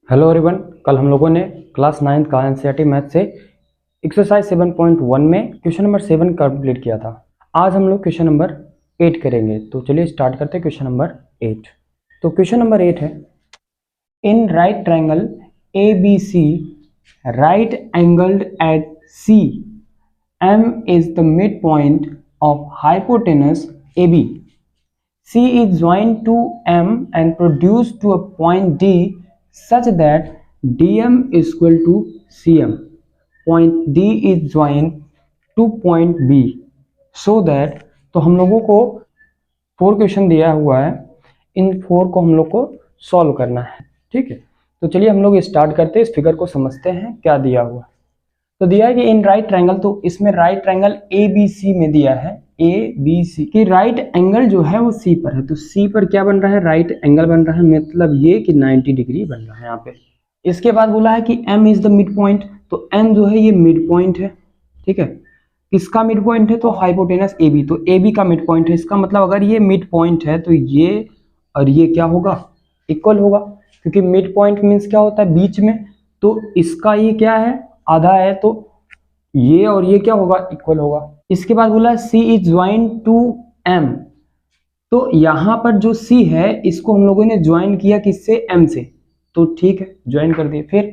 Hello everyone, कल हम लोगों ने क्लास 9 का एनसीईआरटी मैथ से एक्सरसाइज 7.1 में क्वेश्चन नंबर 7 कंप्लीट किया था। आज हम लोग क्वेश्चन नंबर 8 करेंगे। तो चलिए स्टार्ट करते हैं क्वेश्चन नंबर 8। तो क्वेश्चन नंबर 8 है, in right triangle A B C right angled at C M is the mid point of hypotenuse A B, C is joined to M and produced to a point D such that DM is equal to CM. Point D is joined to point B so that, तो हम लोगों को 4 question दिया हुआ है, इन 4 को हम लोग को सॉल्व करना है। ठीक है, तो चलिए हम लोग स्टार्ट करते हैं, इस फिगर को समझते हैं क्या दिया हुआ। तो दिया है कि इन राइट ट्रायंगल, तो इसमें right triangle A B C में दिया है ए बी सी की राइट एंगल जो है वो सी पर है। तो सी पर क्या बन रहा है, राइट एंगल बन रहा है, मतलब ये कि 90 डिग्री बन रहा है यहाँ पे। इसके बाद बोला है कि M is the mid point, तो एम जो है ये मिड पॉइंट है। ठीक है, किसका मिड पॉइंट है, तो हाइपोटेनस ए बी, तो ए बी का मिड पॉइंट है। इसका मतलब अगर ये मिड पॉइंट है तो ये और ये क्या होगा, इक्वल होगा, क्योंकि मिड पॉइंट मीन्स क्या होता है, बीच में। तो इसका ये क्या है, आधा है, तो ये और ये क्या होगा, इक्वल होगा। इसके बाद बोला C is join to M, तो यहां पर जो C है इसको हम लोगों ने ज्वाइन किया किससे, M से, तो ठीक है ज्वाइन कर दिए। फिर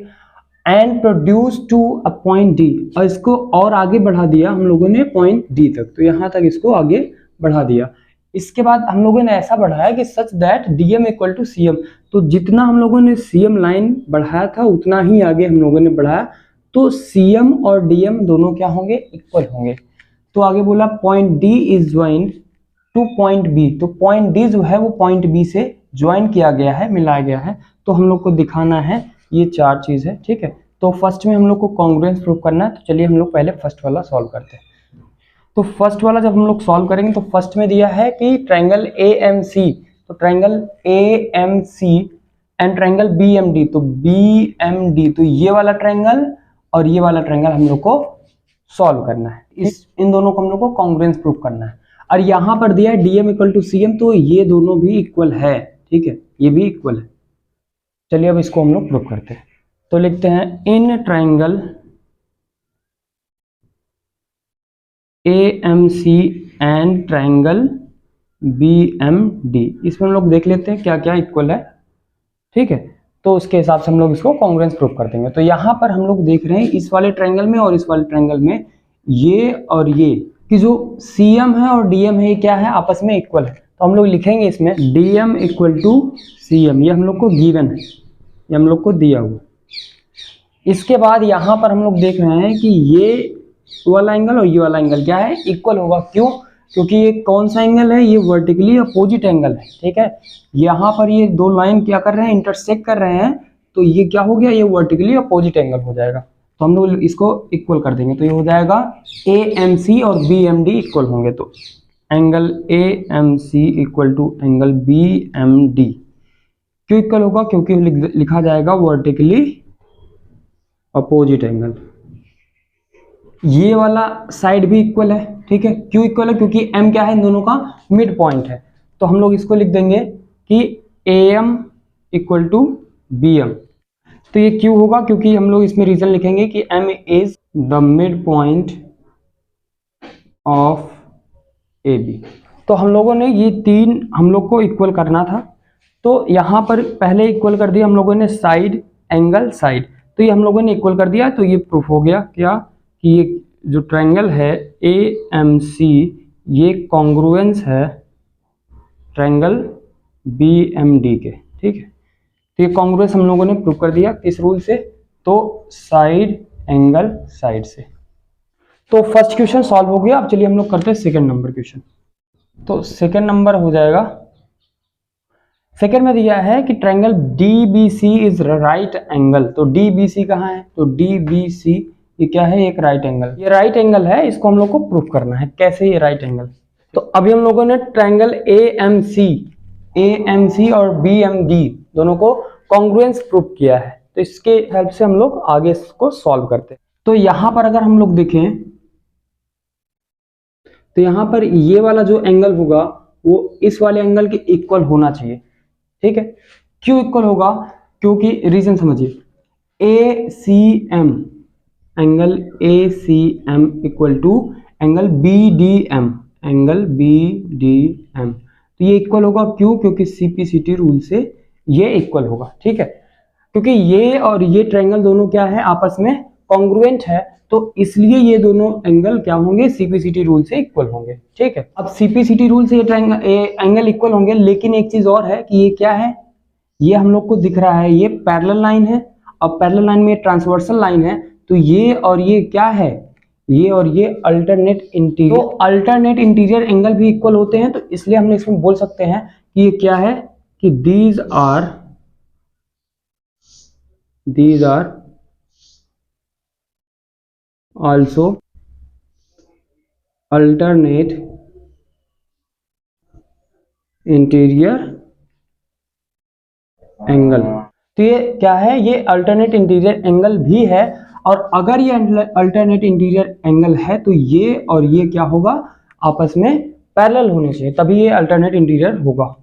and produce to a point D, और इसको और आगे बढ़ा दिया हम लोगों ने पॉइंट D तक, तो यहां तक इसको आगे बढ़ा दिया। इसके बाद हम लोगों ने ऐसा बढ़ाया कि such that DM equal to CM, तो जितना हम लोगों ने CM लाइन बढ़ाया था उतना ही आगे हम लोगों ने बढ़ाया, तो CM और DM दोनों क्या होंगे, इक्वल होंगे। तो आगे बोला point D is joined two point B, तो पॉइंट D जो है वो पॉइंट B से ज्वाइन किया गया है, मिलाया गया है। तो हम लोग को दिखाना है ये 4 चीज है। ठीक है, तो फर्स्ट में हम लोग को कॉन्ग्रुएंस प्रूव करना है। तो चलिए हम लोग पहले फर्स्ट वाला सॉल्व करते हैं। तो फर्स्ट वाला जब हम लोग सॉल्व करेंगे तो फर्स्ट में दिया है कि ट्रायंगल AMC, तो triangle AMC and triangle BMD, तो BMD, तो ये वाला ट्रायंगल और ये वाला ट्रायंगल हम लोग को सॉल्व करना है। इन दोनों को हम लोग को कॉन्ग्रुएंस प्रूव करना है। और यहां पर दिया है DM इक्वल टू CM, तो ये दोनों भी इक्वल है। ठीक है, ये भी इक्वल है। चलिए अब इसको हम लोग प्रूव करते हैं। तो लिखते हैं in triangle AMC and triangle BMD, इसमें हम लोग देख लेते हैं क्या क्या इक्वल है। ठीक है, तो उसके हिसाब से हम लोग इसको कॉन्ग्रुएंस प्रूव कर देंगे। तो यहाँ पर हम लोग देख रहे हैं इस वाले ट्रायंगल में और इस वाले ट्रायंगल में ये और ये कि जो CM है और DM है ये क्या है, आपस में इक्वल है। तो हम लोग लिखेंगे इसमें DM इक्वल टू CM, ये हम लोग को गिवन है, ये हम लोग को दिया हुआ। इसके बाद यहाँ पर हम लोग देख रहे हैं कि ये वाला एंगल और ये वाला एंगल क्या है, इक्वल होगा। क्यों, क्योंकि ये कौन सा एंगल है, ये वर्टिकली अपोजिट एंगल है। ठीक है, यहाँ पर ये दो लाइन क्या कर रहे हैं, इंटरसेक्ट कर रहे हैं, तो ये क्या हो गया, ये वर्टिकली अपोजिट एंगल हो जाएगा। तो हम लोग इसको इक्वल कर देंगे, तो ये हो जाएगा AMC और BMD इक्वल होंगे। तो angle AMC equal to angle BMD क्यों इक्वल होगा, क्योंकि लिखा जाएगा वर्टिकली अपोजिट एंगल। ये वाला साइड भी इक्वल है। ठीक है, क्यों इक्वल है, क्योंकि M क्या है, इन दोनों का मिड पॉइंट है। तो हम लोग इसको लिख देंगे कि AM इक्वल टू BM। तो ये क्यों होगा, क्योंकि हम लोग इसमें रीजन लिखेंगे कि M is the mid point of AB। तो हम लोगों ने ये 3 हम लोग को इक्वल करना था, तो यहाँ पर पहले इक्वल कर दिया हम लोगों ने साइड, एंगल, साइड, तो ये हम लोगों ने इक्वल कर दिया। तो ये प्रूफ हो गया क्या, कि ये जो ट्रायंगल है AMC ये कॉन्ग्रुएंस है ट्रायंगल BMD के। ठीक है, तो ये कॉन्ग्रुएंस हम लोगों ने प्रूव कर दिया किस रूल से, तो साइड, एंगल, साइड से। तो फर्स्ट क्वेश्चन सॉल्व हो गया। अब चलिए हम लोग करते हैं सेकंड नंबर क्वेश्चन। तो सेकंड नंबर हो जाएगा, सेकंड में दिया है कि triangle DBC is right angle, तो DBC कहाँ है, तो DBC ये क्या है, एक राइट एंगल, ये राइट एंगल है, इसको हम लोग को प्रूफ करना है। कैसे ये राइट एंगल, तो अभी हम लोगों ने ट्रायंगल AMC और BMD दोनों को कॉन्ग्रुएंस प्रूफ किया है, तो इसके हेल्प से हम लोग आगे इसको सॉल्व करते हैं। तो यहां पर अगर हम लोग देखें तो यहां पर ये वाला जो एंगल होगा वो इस वाले एंगल के इक्वल होना चाहिए। ठीक है, क्यों इक्वल होगा, क्योंकि रीजन समझिए, ACM angle ACM equal to angle BDM, angle BDM, तो ये इक्वल होगा। क्यों? क्योंकि CPCT रूल से ये इक्वल होगा। ठीक है, क्योंकि ये और ये ट्रायंगल दोनों क्या है, आपस में कॉन्ग्रुएंट है, तो इसलिए ये दोनों एंगल क्या होंगे, CPCT रूल से इक्वल होंगे। ठीक है, अब CPCT रूल से ये एंगल इक्वल होंगे, लेकिन एक चीज और है कि ये क्या है, ये हम लोग को दिख रहा है, ये पैरेलल लाइन है। अब पैरेलल लाइन में ट्रांसवर्सल लाइन है, तो ये और ये क्या है, ये और ये अल्टरनेट इंटीरियर, तो अल्टरनेट इंटीरियर एंगल भी इक्वल होते हैं, तो इसलिए हम इसमें बोल सकते हैं कि ये क्या है, कि these are also alternate interior angle. तो ये क्या है, ये अल्टरनेट इंटीरियर एंगल भी है, और अगर ये अल्टरनेट इंटीरियर एंगल है तो ये और ये क्या होगा, आपस में पैरेलल होने चाहिए, तभी ये अल्टरनेट इंटीरियर होगा।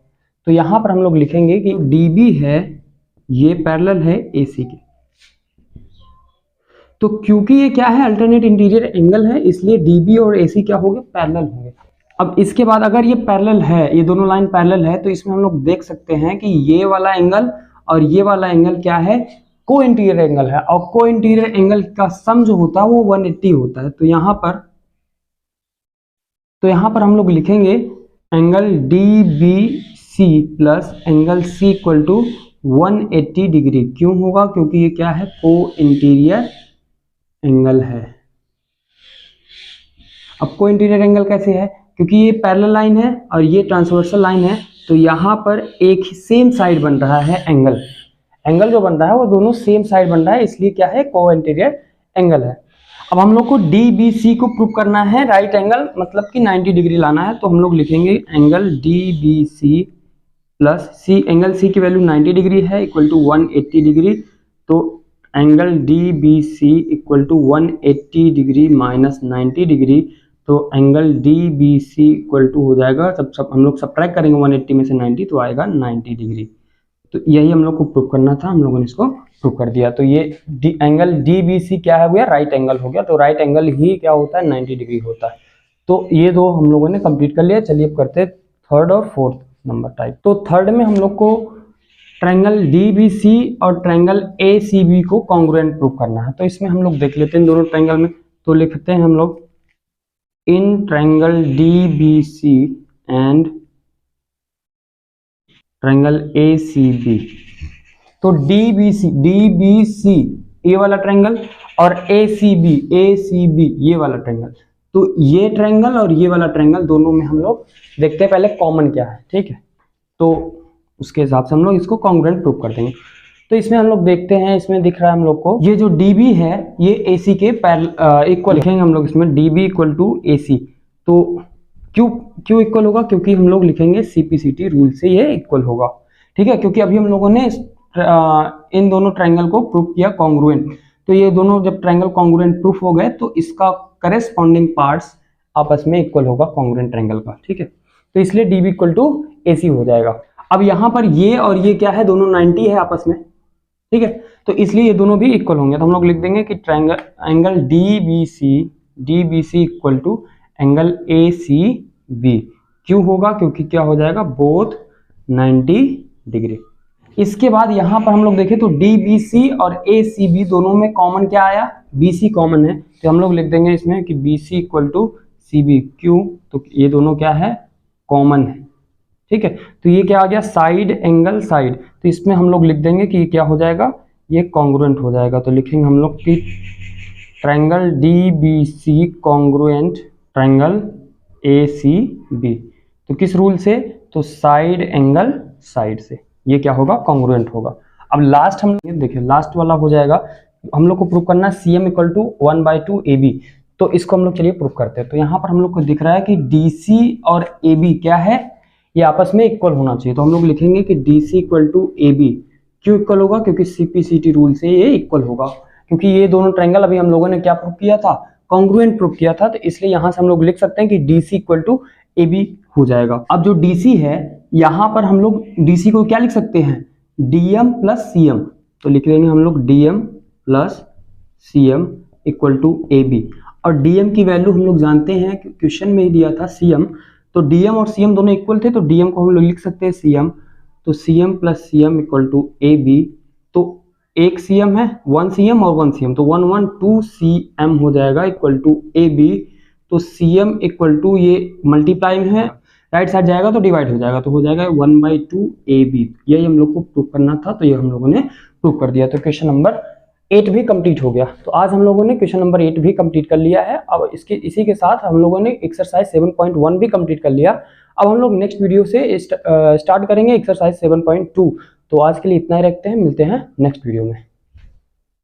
तो यहां पर हम लोग लिखेंगे कि DB है, ये पैरेलल है AC के, तो क्योंकि ये क्या है, अल्टरनेट इंटीरियर एंगल है, इसलिए DB और AC क्या होंगे, पैरेलल होंगे। अब इसके बाद अगर ये पैरेलल है, ये दोनों लाइन पैरेलल है, तो इसमें हम लोग देख सकते हैं कि ये वाला एंगल और ये वाला एंगल क्या है, को इंटीरियर एंगल है, और को इंटीरियर एंगल का सम जो होता है वो 180 होता है। तो यहां पर हम लोग लिखेंगे angle DBC plus angle C equal to 180 degree. क्यों होगा? क्योंकि ये क्या है, को इंटीरियर एंगल है। अब को इंटीरियर एंगल कैसे है, क्योंकि ये पैरेलल लाइन है और ये ट्रांसवर्सल लाइन है, तो यहाँ पर एक सेम साइड बन रहा है एंगल जो बन रहा है वो दोनों सेम साइड बन रहा है, इसलिए क्या है, को इंटीरियर एंगल है। अब हम लोग को DBC को प्रूव करना है राइट एंगल, मतलब कि 90 डिग्री लाना है, तो हम लोग लिखेंगे angle DBC plus C, angle C की वैल्यू 90 डिग्री है, इक्वल टू 180 डिग्री, तो angle DBC equal to 180 degree minus 90 degree, तो एंगल DBC इक्वल टू हो जाएगा, सब हम लोग सब्ट्रैक्ट करेंगे 180 में से 90, तो आएगा 90 डिग्री। तो यही हम लोग को प्रूव करना था, हम लोगों ने इसको प्रूव कर दिया। तो ये एंगल DBC क्या हो गया, राइट एंगल हो गया। तो राइट एंगल ही क्या होता है, 90 डिग्री होता है। तो ये दो हम लोगों ने कंप्लीट कर लिया। चलिए अब करते हैं थर्ड और फोर्थ नंबर टाइप। तो थर्ड में हम लोग को ट्रायंगल DBC और ट्रायंगल ACB को कॉन्ग्रुएंट प्रूव करना है। तो इसमें हम लोग देख लेते हैं दोनों ट्रायंगल में, तो लिखते हैं हम लोग in triangle DBC and triangle ACB। तो DBC ये वाला ट्रायंगल और ACB ये वाला ट्रायंगल, तो ये ट्रायंगल और ये वाला ट्रायंगल दोनों में हम लोग देखते हैं पहले कॉमन क्या है। ठीक है, तो उसके हिसाब से हम लोग इसको कॉन्ग्रुएंट प्रूव कर देंगे। तो इसमें हम लोग देखते हैं, इसमें दिख रहा है हम लोग को ये जो DB है ये AC के इक्वल लिखेंगे हम लोग इसमें, DB इक्वल टू AC। तो क्यों इक्वल होगा, क्योंकि हम लोग लिखेंगे CPCT रूल से ये इक्वल होगा। ठीक है, क्योंकि अभी हम लोगों ने इन दोनों ट्रायंगल को प्रूव किया कॉन्ग्रुएंट, तो ये दोनों जब ट्रायंगल कॉन्ग्रुएंट प्रूफ हो गए तो इसका करेस्पॉन्डिंग पार्ट्स आपस में इक्वल होगा कॉन्ग्रुएंट ट्रायंगल का। ठीक है, तो इसलिए DB इक्वल टू AC हो जाएगा। अब यहाँ पर ये और ये क्या है, दोनों 90 है आपस में। ठीक है, तो इसलिए ये दोनों भी इक्वल होंगे, तो हम लोग लिख देंगे कि triangle angle DBC equal to angle ACB। क्यों होगा, क्योंकि क्या हो जाएगा, बोथ 90 डिग्री। इसके बाद यहाँ पर हम लोग देखें तो DBC और ACB दोनों में कॉमन क्या आया, BC कॉमन है, तो हम लोग लिख देंगे इसमें कि BC इक्वल टू CB। क्यों, तो ये दोनों क्या है, कॉमन है। ठीक है, तो ये क्या आ गया, साइड एंगल साइड, तो इसमें हम लोग लिख देंगे कि ये क्या हो जाएगा, ये कॉन्ग्रुएंट हो जाएगा। तो लिखेंगे हम लोग कि triangle DBC congruent triangle ACB। तो किस रूल से, तो साइड एंगल साइड से ये क्या होगा, कॉन्ग्रुएंट होगा। अब लास्ट हम देखिए, लास्ट वाला हो जाएगा, हम लोग को प्रूव करना CM इक्वल टू 1/2 AB। तो इसको हम लोग चलिए प्रूव करते हैं। तो यहाँ पर हम लोग को दिख रहा है कि DC और AB क्या है, ये आपस में इक्वल होना चाहिए। तो हम लोग लिखेंगे कि DC इक्वल टू AB। क्यों इक्वल होगा, क्योंकि CPCT रूल से ये इक्वल होगा, क्योंकि ये दोनों ट्रायंगल अभी हम लोगों ने क्या प्रूव किया था, कॉन्ग्रुएंट प्रूव किया था। तो इसलिए यहाँ से हम लोग लिख सकते हैं कि DC इक्वल टू AB हो जाएगा। अब जो DC है, यहाँ पर हम लोग DC को क्या लिख सकते हैं, DM प्लस CM, तो लिख लेंगे हम लोग DM plus CM equal to AB। और DM की वैल्यू हम लोग जानते हैं, क्वेश्चन में ही दिया था CM, तो DM और CM दोनों इक्वल थे, तो DM को हम लोग लिख सकते हैं CM, तो CM plus CM equal to AB। तो एक CM है, 1 CM और 1 CM, तो 1 2 CM हो जाएगा इक्वल टू AB। तो CM इक्वल टू ये मल्टीप्लाई में है, राइट साइड जाएगा तो डिवाइड हो जाएगा, तो हो जाएगा 1/2 AB। यही हम लोग को प्रूव करना था, तो ये हम लोगों ने प्रूव कर दिया। तो क्वेश्चन नंबर 8 भी कंप्लीट हो गया। तो आज हम लोगों ने क्वेश्चन नंबर 8 भी कंप्लीट कर लिया है। अब इसी के साथ हम लोगों ने एक्सरसाइज 7.1 भी कंप्लीट कर लिया। अब हम लोग नेक्स्ट वीडियो से स्टार्ट करेंगे एक्सरसाइज 7.2। तो आज के लिए इतना ही रखते हैं, मिलते हैं नेक्स्ट वीडियो में।